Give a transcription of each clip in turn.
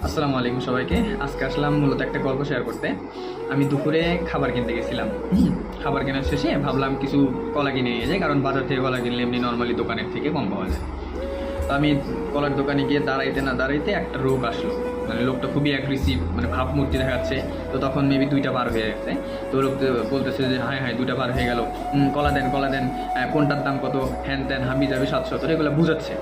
আসসালামু আলাইকুম সবাইকে। আজকে আসলাম মূলত একটা গল্প শেয়ার করতে। আমি দুপুরে খাবার কিনতে গেছিলাম। খাবার কেনার শেষে ভাবলাম কিছু কলা কিনে নিয়ে যাই, কারণ বাজার থেকে কলা কিনলে এমনি নর্মালি দোকানের থেকে কম পাওয়া যায়। তো আমি কলার দোকানে গিয়ে দাঁড়াইতে না দাঁড়াইতে একটা লোক আসলো। মানে লোকটা খুবই অ্যাগ্রেসিভ, মানে ভাবমূর্তি দেখাচ্ছে। তো তখন মেবি 2টা পার হয়ে গেছে। তো লোক বলতেছে যে হ্যাঁ হ্যাঁ 2টা পার হয়ে গেল, কলা দেন কলা দেন, কোনটার দাম কত, হ্যান ত্যান হাবি যাবে 700, এগুলো বুঝাচ্ছে।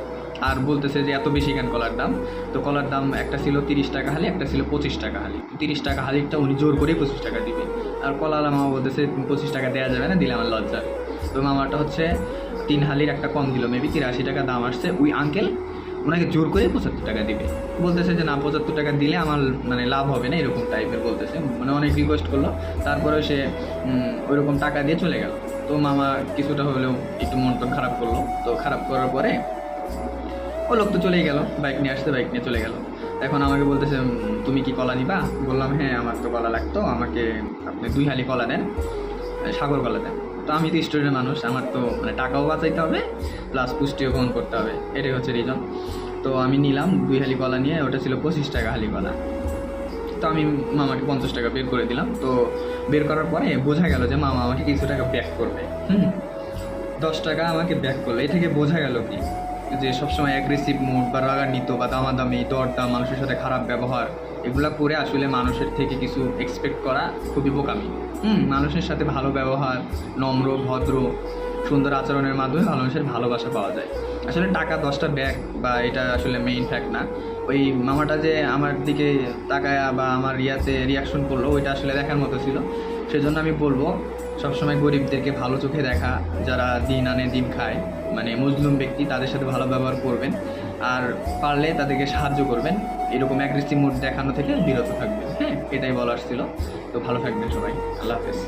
আর বলতেছে যে এত বেশি কেন কলার দাম। তো কলার দাম একটা ছিল 30 টাকা হালি, একটা ছিল 25 টাকা হালি। 30 টাকা হালিরটা উনি জোর করে 25 টাকা দিবে। আর কলাওয়ালা মামা বলতেছে 25 টাকা দেওয়া যাবে না, দিলে আমার লজ্জা। তো মামাটা হচ্ছে 3 হালির একটা কম দিল, মেবি 83 টাকা দাম আসছে। ওই আঙ্কেল ওনাকে জোর করে 75 টাকা দিবে। বলতেছে যে না, 75 টাকা দিলে আমার মানে লাভ হবে না, এরকম টাইপের বলতেছে। মানে অনেক রিকোয়েস্ট করলো, তারপরে সে ওইরকম টাকা দিয়ে চলে গেল। তো মামা কিছুটা হলেও একটু মন টন খারাপ করলো। তো খারাপ করার পরে ও লোক তো চলেই গেল, বাইক নিয়ে আসতে, বাইক নিয়ে চলে গেল। এখন আমাকে বলতেছে তুমি কি কলা নিবা? বললাম হ্যাঁ আমার তো কলা লাগতো, আমাকে আপনি 2 হালি কলা দেন, সাগর কলা দেন। তো আমি তো স্টুডেন্ট মানুষ, আমার তো মানে টাকাও বাঁচাইতে হবে প্লাস পুষ্টিও গ্রহণ করতে হবে, এটাই হচ্ছে রিজন। তো আমি নিলাম 2 হালি কলা নিয়ে, ওটা ছিল 25 টাকা হালি কলা। তো আমি মামাকে 50 টাকা বের করে দিলাম। তো বের করার পরে বোঝা গেল যে মামা আমাকে কিছু টাকা ব্যাক করবে। 10 টাকা আমাকে ব্যাক করলো। এ থেকে বোঝা গেল কি, যে সবসময় অ্যাগ্রেসিভ মুড বা রাগান্বিত বা দামাদামি দরদাম, মানুষের সাথে খারাপ ব্যবহার, এগুলা করে আসলে মানুষের থেকে কিছু এক্সপেক্ট করা খুবই বোকামি। মানুষের সাথে ভালো ব্যবহার, নম্র ভদ্র সুন্দর আচরণের মাধ্যমে মানুষের ভালোবাসা পাওয়া যায়। আসলে টাকা 10টা ব্যাক বা এটা আসলে মেইন ফ্যাক্ট না। ওই মামাটা যে আমার দিকে তাকায়া বা আমার রিয়াকশন করলো, ওইটা আসলে দেখার মতো ছিল। সেজন্য আমি বলবো সবসময় গরিবদেরকে ভালো চোখে দেখা, যারা দিন আনে দিন খায়, মানে মজলুম ব্যক্তি, তাদের সাথে ভালো ব্যবহার করবেন। আর পারলে তাদেরকে সাহায্য করবেন। এরকম অ্যাগ্রেসিভ মুড দেখানো থেকে বিরত থাকবেন। হ্যাঁ, এটাই বলার ছিল। তো ভালো থাকবেন সবাই। আল্লাহ হাফেজ।